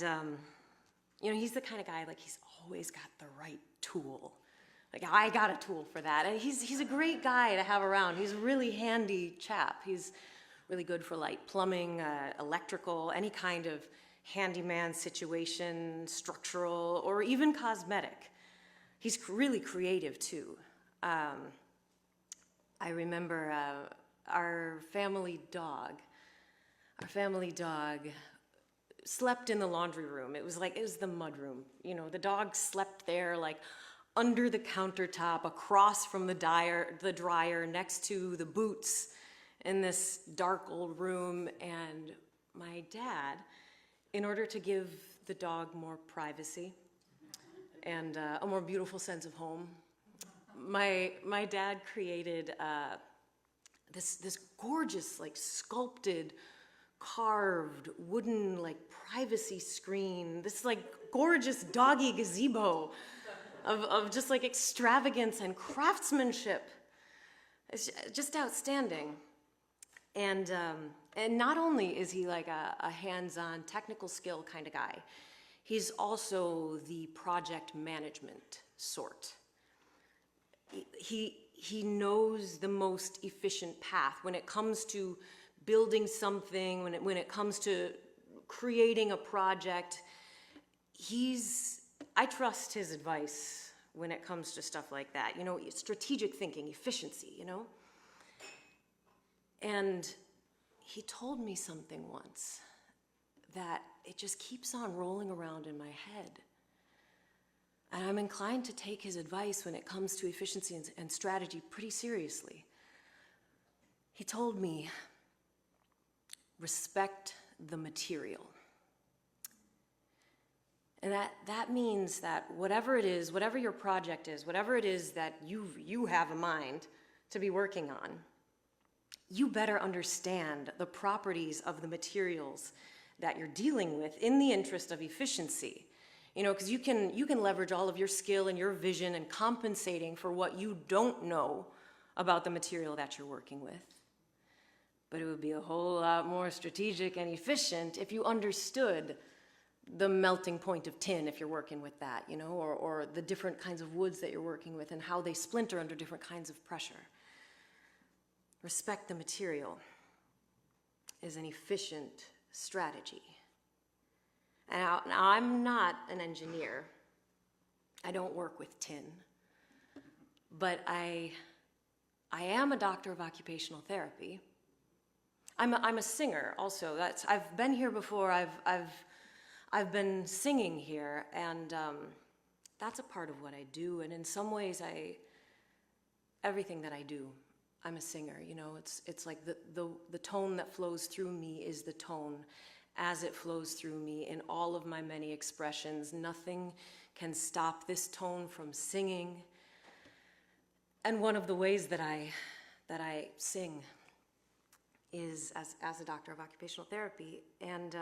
You know, he's the kind of guy, like, he's always got the right tool. Like, I got a tool for that. And he's a great guy to have around. He's a really handy chap. He's really good for, like, plumbing, electrical, any kind of handyman situation, structural, or even cosmetic. He's really creative, too. I remember our family dog slept in the laundry room. It was the mud room. You know, the dog slept there, like, under the countertop, across from the dryer, next to the boots in this dark old room. And my dad, in order to give the dog more privacy and a more beautiful sense of home, my dad created this gorgeous, like, sculpted, carved wooden, like, privacy screen, this, like, gorgeous doggy gazebo of just, like, extravagance and craftsmanship. It's just outstanding. And not only is he like a hands-on technical skill kind of guy, he's also the project management sort. He knows the most efficient path when it comes to building something, when it comes to creating a project. I trust his advice when it comes to stuff like that. You know, strategic thinking, efficiency, you know? And he told me something once that it just keeps on rolling around in my head. And I'm inclined to take his advice when it comes to efficiency and strategy pretty seriously. He told me, respect the material. And that means that whatever it is, whatever your project is, whatever it is that you have in mind to be working on, you better understand the properties of the materials that you're dealing with in the interest of efficiency. You know, because you can leverage all of your skill and your vision and compensating for what you don't know about the material that you're working with. But it would be a whole lot more strategic and efficient if you understood the melting point of tin, if you're working with that, you know, or the different kinds of woods that you're working with and how they splinter under different kinds of pressure. Respect the material is an efficient strategy. And now I'm not an engineer. I don't work with tin. But I am a doctor of occupational therapy. I'm a singer also. I've been here before. I've been singing here, and that's a part of what I do. And in some ways, everything that I do, I'm a singer. You know, it's like the tone that flows through me is the tone as it flows through me in all of my many expressions. Nothing can stop this tone from singing. And one of the ways that I sing is as a doctor of occupational therapy. And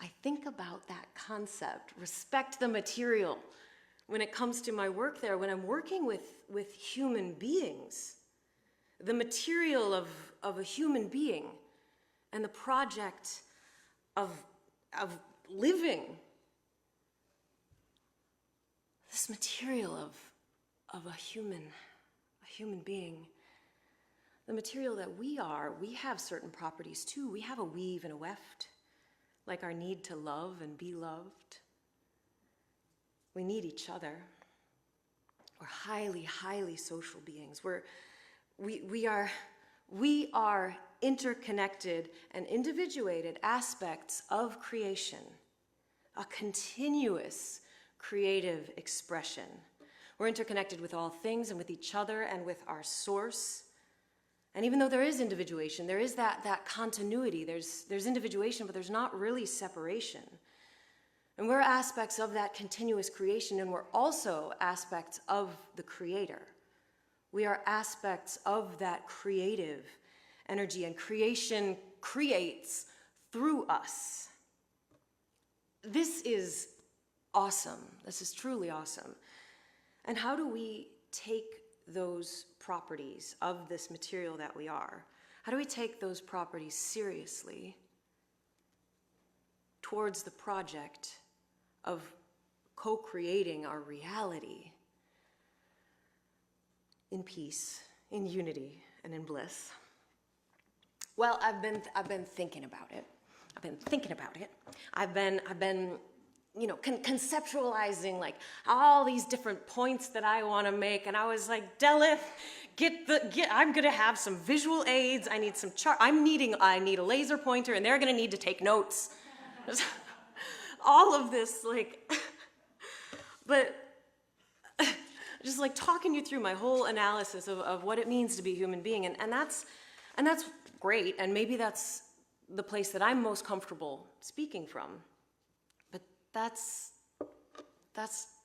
I think about that concept, respect the material, when it comes to my work there, when I'm working with human beings, the material of a human being and the project of living, this material of a human being, the material that we have certain properties too. We have a weave and a weft, like our need to love and be loved. We need each other. We're highly, highly social beings. We are interconnected and individuated aspects of creation, a continuous creative expression. We're interconnected with all things and with each other and with our source. And even though there is individuation, there is that continuity. There's individuation, but there's not really separation. And we're aspects of that continuous creation, and we're also aspects of the Creator. We are aspects of that creative energy, and creation creates through us. This is awesome. This is truly awesome. And how do we take those properties of this material that we are? How do we take those properties seriously towards the project of co-creating our reality in peace, in unity, and in bliss? Well, I've been thinking about it. I've been conceptualizing like all these different points that I want to make, and I was like, Delith, I'm gonna have some visual aids. I need some I need a laser pointer, and they're gonna need to take notes. All of this, like, but just like talking you through my whole analysis of what it means to be a human being, and that's great, and maybe that's the place that I'm most comfortable speaking from. But that's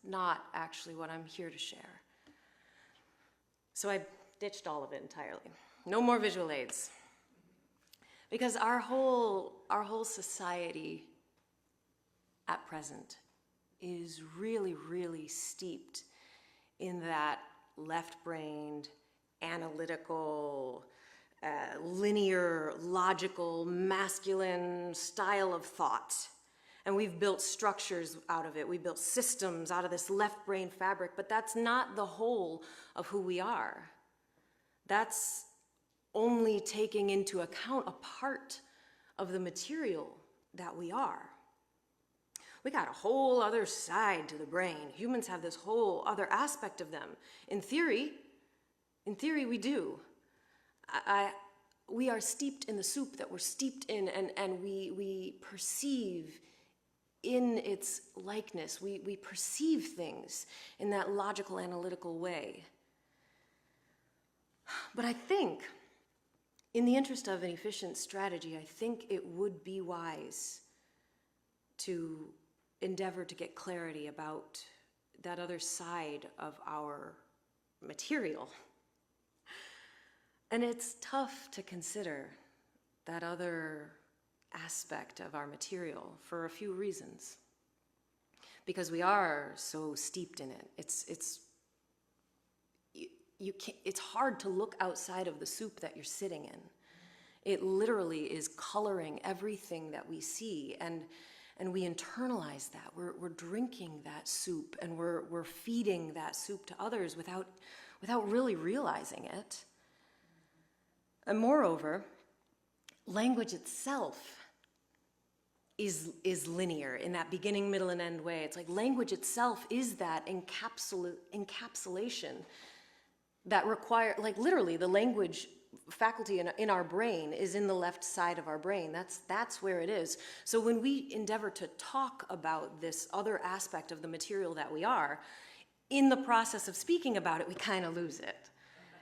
not actually what I'm here to share. So I ditched all of it entirely. No more visual aids. Because our whole society at present is really, really steeped in that left-brained, analytical, linear, logical, masculine style of thought. And we've built structures out of it. We built systems out of this left brain fabric, but that's not the whole of who we are. That's only taking into account a part of the material that we are. We got a whole other side to the brain. Humans have this whole other aspect of them. In theory we do. We are steeped in the soup that we're steeped in, and we perceive in its likeness. We perceive things in that logical, analytical way. But I think, in the interest of an efficient strategy, I think it would be wise to endeavor to get clarity about that other side of our material. And it's tough to consider that other aspect of our material for a few reasons. Because we are so steeped in it. It's hard to look outside of the soup that you're sitting in. It literally is coloring everything that we see, and we internalize that. We're drinking that soup, and we're feeding that soup to others without really realizing it. And moreover, language itself is linear in that beginning, middle, and end way. It's like language itself is that encapsulation that require, like literally the language faculty in our brain is in the left side of our brain. That's where it is. So when we endeavor to talk about this other aspect of the material that we are, in the process of speaking about it, we kind of lose it.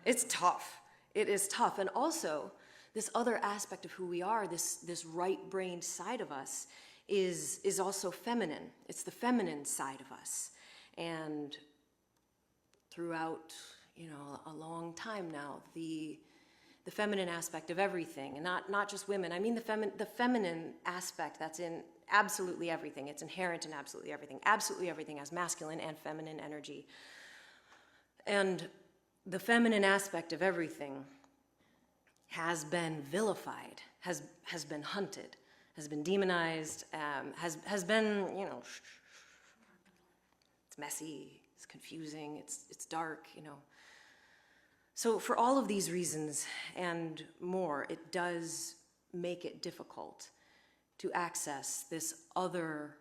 It's tough. It is tough. And also, this other aspect of who we are, this right-brained side of us, is also feminine. It's the feminine side of us. And throughout, a long time now, the feminine aspect of everything, and not just women. I mean the feminine aspect that's in absolutely everything. It's inherent in absolutely everything. Absolutely everything has masculine and feminine energy. And the feminine aspect of everything has been vilified, has been hunted, has been demonized, has been, it's messy, it's confusing, it's dark, So for all of these reasons and more, it does make it difficult to access this other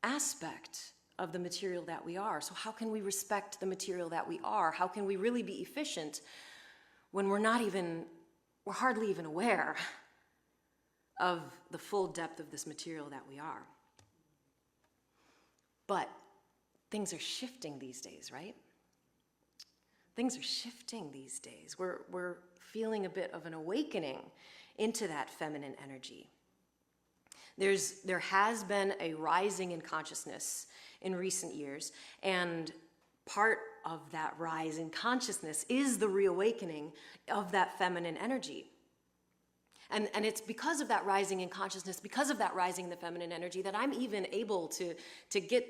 aspect of the material that we are. So how can we respect the material that we are? How can we really be efficient when we're hardly even aware of the full depth of this material that we are? But things are shifting these days, right? Things are shifting these days. We're feeling a bit of an awakening into that feminine energy. There has been a rising in consciousness in recent years, and part of that rise in consciousness is the reawakening of that feminine energy. And it's because of that rising in consciousness, because of that rising in the feminine energy, that I'm even able to get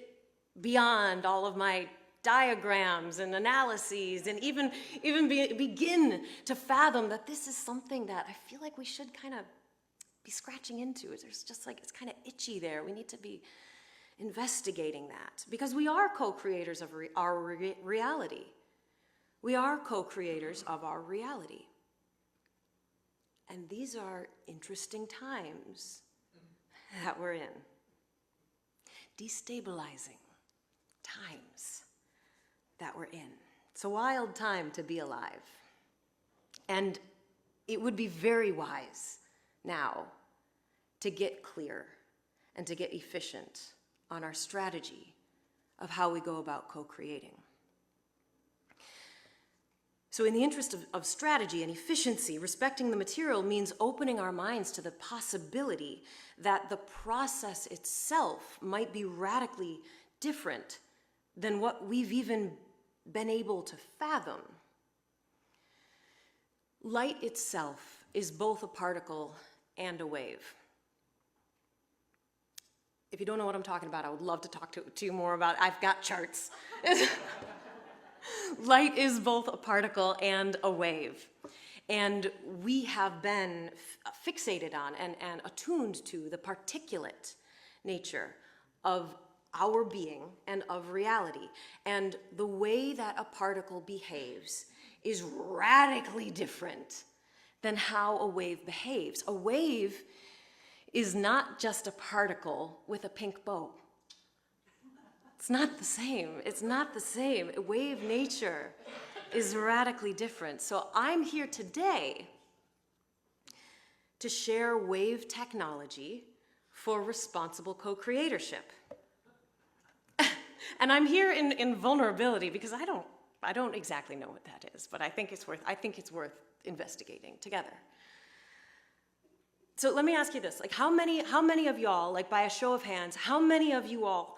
beyond all of my diagrams and analyses, and even begin to fathom that this is something that I feel like we should kind of be scratching into it. There's just like, it's kind of itchy there. We need to be investigating that because we are co-creators of our reality. We are co-creators of our reality. And these are interesting times that we're in. Destabilizing times that we're in. It's a wild time to be alive. And it would be very wise now to get clear and to get efficient on our strategy of how we go about co-creating. So in the interest of strategy and efficiency, respecting the material means opening our minds to the possibility that the process itself might be radically different than what we've even been able to fathom. Light itself is both a particle and a wave. If you don't know what I'm talking about, I would love to talk to you more about it. I've got charts. Light is both a particle and a wave. And we have been fixated on and attuned to the particulate nature of our being and of reality. And the way that a particle behaves is radically different than how a wave behaves. A wave is not just a particle with a pink bow. It's not the same. It's not the same. Wave nature is radically different. So I'm here today to share wave technology for responsible co-creatorship. And I'm here in vulnerability because I don't exactly know what that is, but I think it's worth investigating together. So let me ask you this, like how many of y'all, like by a show of hands, how many of you all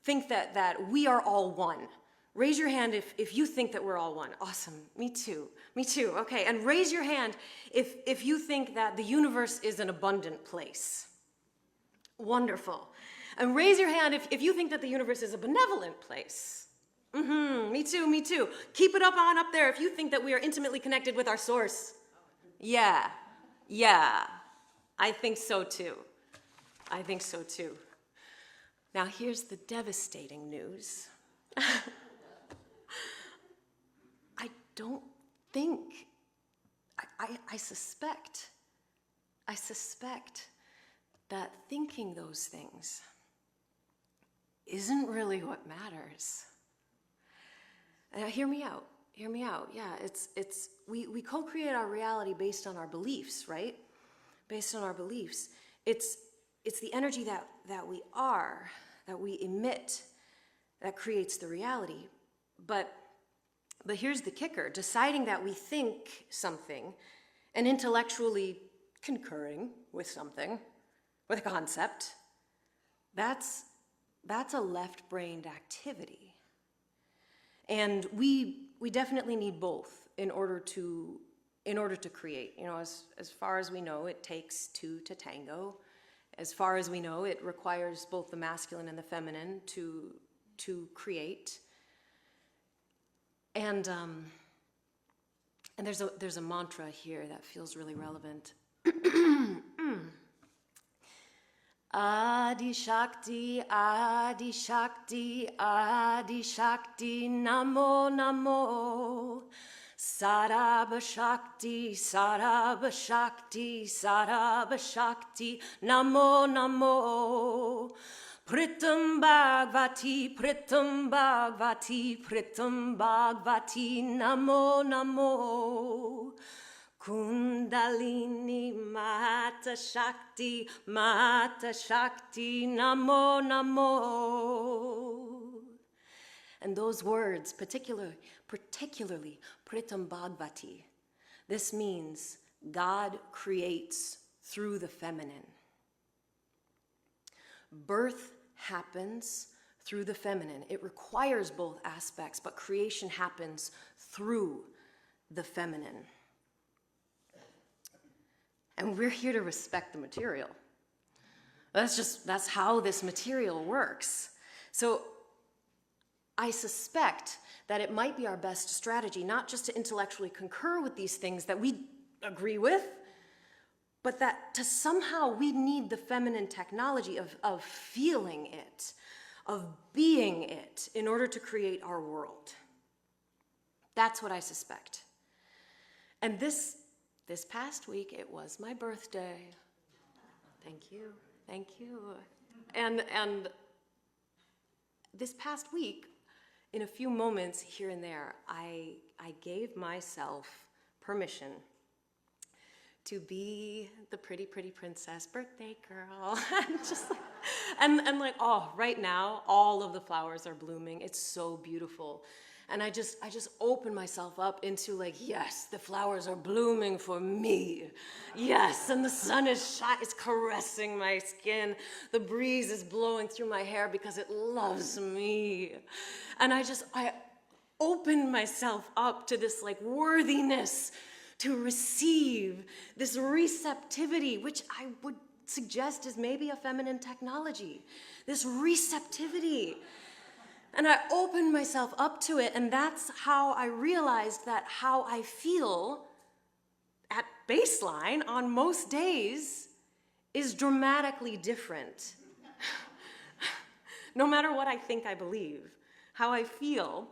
think that we are all one? Raise your hand if you think that we're all one. Awesome, me too, okay. And raise your hand if you think that the universe is an abundant place. Wonderful. And raise your hand if you think that the universe is a benevolent place. Me too. Keep it on up there if you think that we are intimately connected with our source. Yeah, I think so too. Now here's the devastating news. I don't think, I suspect that thinking those things isn't really what matters. Hear me out. Yeah, we co-create our reality based on our beliefs, right? Based on our beliefs. It's the energy that we are, that we emit, that creates the reality. But here's the kicker. Deciding that we think something and intellectually concurring with something, with a concept, that's a left-brained activity. And we definitely need both in order to create. You know, as far as we know, it takes two to tango. As far as we know, it requires both the masculine and the feminine to create. And there's a mantra here that feels really relevant. Adi Shakti, Adi Shakti, Adi Shakti, Namo Namo. Sarabha Shakti, Sarabha Shakti, Sarabha Shakti, Namo Namo. Pritam Bhagavati, Pritam Bhagavati, Pritam Bhagavati, Namo Namo. Kundalini Mata Shakti, Mata Shakti, Namo Namo. And those words, particularly Pritam Bhagavati, this means God creates through the feminine. Birth happens through the feminine. It requires both aspects, but creation happens through the feminine. And we're here to respect the material. That's how this material works. So I suspect that it might be our best strategy, not just to intellectually concur with these things that we agree with, but that to somehow we need the feminine technology of feeling it, of being it, in order to create our world. That's what I suspect. And this past week, it was my birthday. Thank you, thank you. And this past week, in a few moments here and there, I gave myself permission to be the pretty, pretty princess birthday girl. and like, oh, right now, all of the flowers are blooming. It's so beautiful. And I just opened myself up into like, yes, the flowers are blooming for me. Yes, and the sun is caressing my skin. The breeze is blowing through my hair because it loves me. And I opened myself up to this like worthiness to receive, this receptivity, which I would suggest is maybe a feminine technology, this receptivity. And I opened myself up to it, and that's how I realized that how I feel at baseline on most days is dramatically different. No matter what I think I believe, how I feel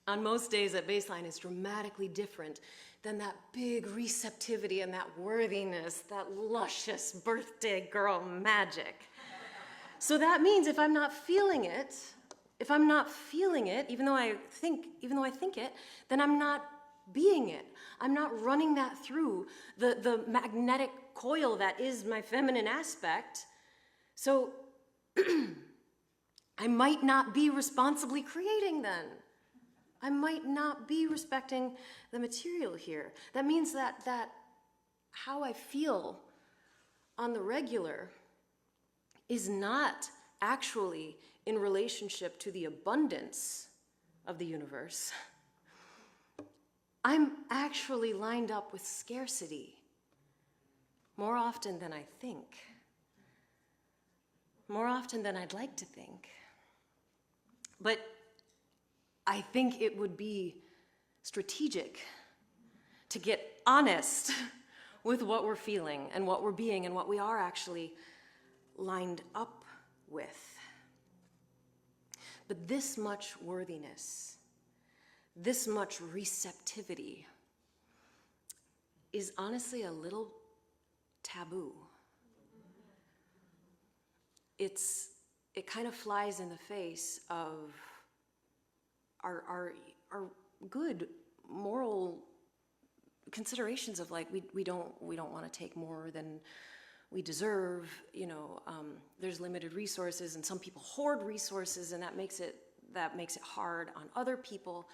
on most days at baseline is dramatically different than that big receptivity and that worthiness, that luscious birthday girl magic. So that means if I'm not feeling it, even though I think it, then I'm not being it. I'm not running that through the magnetic coil that is my feminine aspect. So I might not be responsibly creating then. I might not be respecting the material here. That means that how I feel on the regular is not actually in relationship to the abundance of the universe. I'm actually lined up with scarcity more often than I think, more often than I'd like to think. But I think it would be strategic to get honest with what we're feeling and what we're being and what we are actually lined up with. But this much worthiness, this much receptivity is honestly a little taboo. It kind of flies in the face of our good moral considerations of like we don't want to take more than we deserve. There's limited resources, and some people hoard resources, and that makes it hard on other people.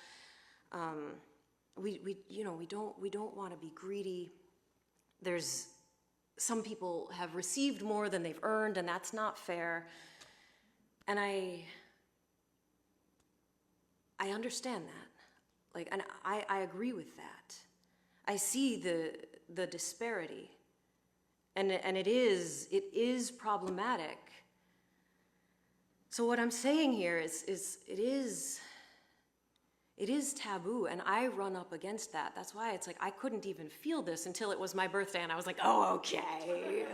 We don't want to be greedy. There's some people have received more than they've earned, and that's not fair. And I understand that, and I agree with that. I see the disparity, and it is problematic. So what I'm saying here is it is taboo, and I run up against that. That's why it's like I couldn't even feel this until it was my birthday, and I was like, oh, okay.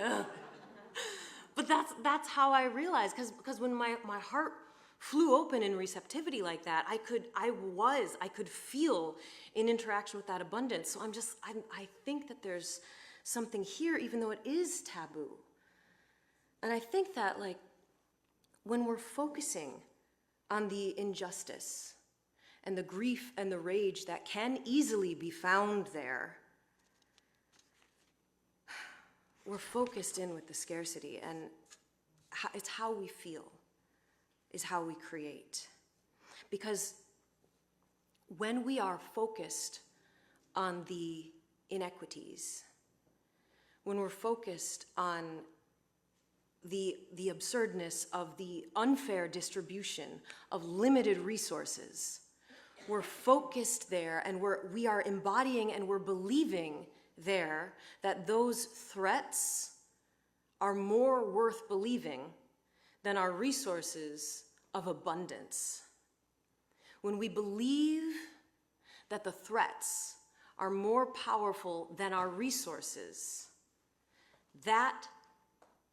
But that's how I realized, because when my heart flew open in receptivity like that, I could feel in interaction with that abundance. So I think that there's something here, even though it is taboo. And I think that like when we're focusing on the injustice and the grief and the rage that can easily be found there, we're focused in with the scarcity, and it's how we feel is how we create. Because when we are focused on the inequities, when we're focused on the absurdness of the unfair distribution of limited resources, we're focused there, and we are embodying and we're believing there that those threats are more worth believing than our resources of abundance. When we believe that the threats are more powerful than our resources, That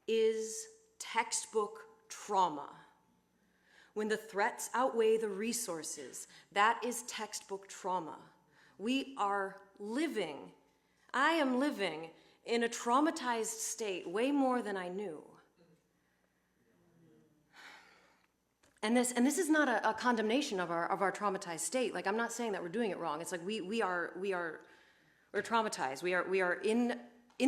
is textbook trauma. When the threats outweigh the resources, that is textbook trauma. I am living in a traumatized state way more than I knew. And this is not a condemnation of our traumatized state. Like, I'm not saying that we're doing it wrong. It's like we're traumatized. We are in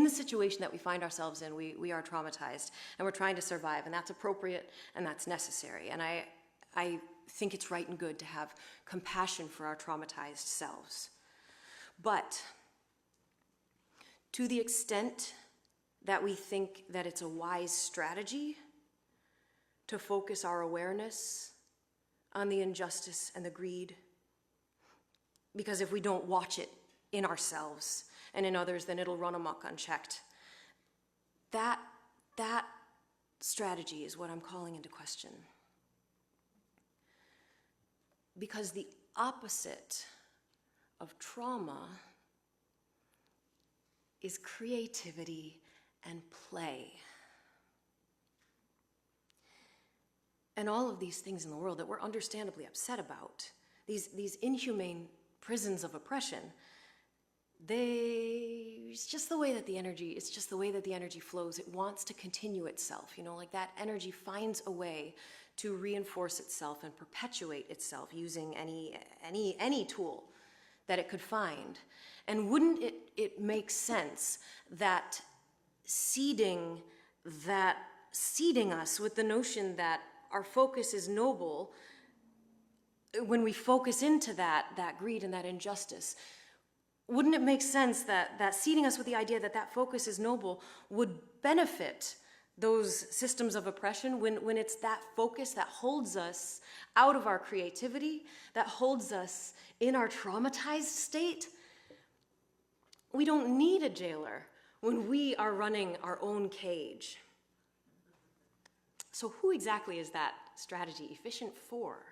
the situation that we find ourselves in. We are traumatized, and we're trying to survive, and that's appropriate and that's necessary. And I think it's right and good to have compassion for our traumatized selves. But to the extent that we think that it's a wise strategy to focus our awareness on the injustice and the greed, because if we don't watch it in ourselves and in others, then it'll run amok unchecked. That strategy is what I'm calling into question. Because the opposite of trauma is creativity and play. And all of these things in the world that we're understandably upset about, these inhumane prisons of oppression, it's just the way that the energy flows. It wants to continue itself, like that energy finds a way to reinforce itself and perpetuate itself using any tool that it could find. And wouldn't it make sense that seeding us with the notion that our focus is noble, when we focus into that greed and that injustice, wouldn't it make sense that seeding us with the idea that focus is noble would benefit those systems of oppression when it's that focus that holds us out of our creativity, that holds us in our traumatized state? We don't need a jailer when we are running our own cage. So who exactly is that strategy efficient for?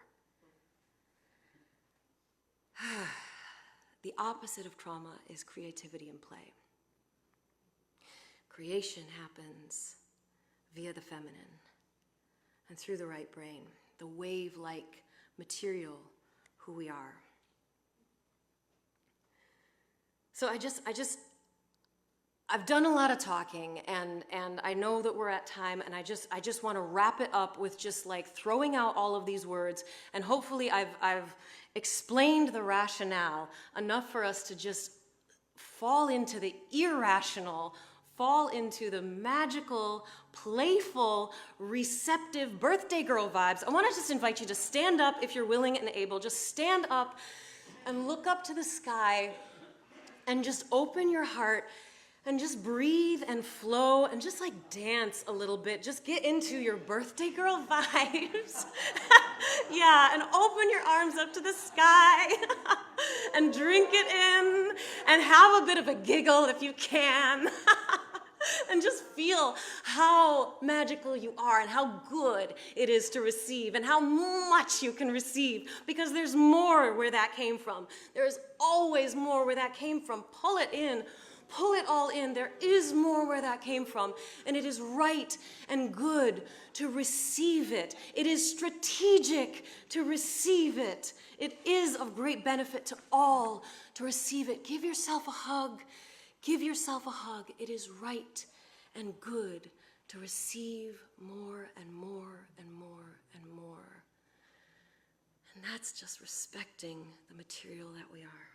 The opposite of trauma is creativity and play. Creation happens via the feminine and through the right brain, the wave-like material who we are. So I've done a lot of talking, and I know that we're at time, and I just want to wrap it up with just like throwing out all of these words, and hopefully I've explained the rationale enough for us to just fall into the irrational, fall into the magical, playful, receptive birthday girl vibes. I want to just invite you to stand up if you're willing and able. Just stand up and look up to the sky and just open your heart and just breathe and flow and just like dance a little bit. Just get into your birthday girl vibes. Yeah, and open your arms up to the sky and drink it in and have a bit of a giggle if you can. And just feel how magical you are and how good it is to receive and how much you can receive, because there's more where that came from. There's always more where that came from. Pull it in. Pull it all in. There is more where that came from, and it is right and good to receive it. It is strategic to receive it. It is of great benefit to all to receive it. Give yourself a hug. Give yourself a hug. It is right and good to receive more and more and more and more. And that's just respecting the material that we are.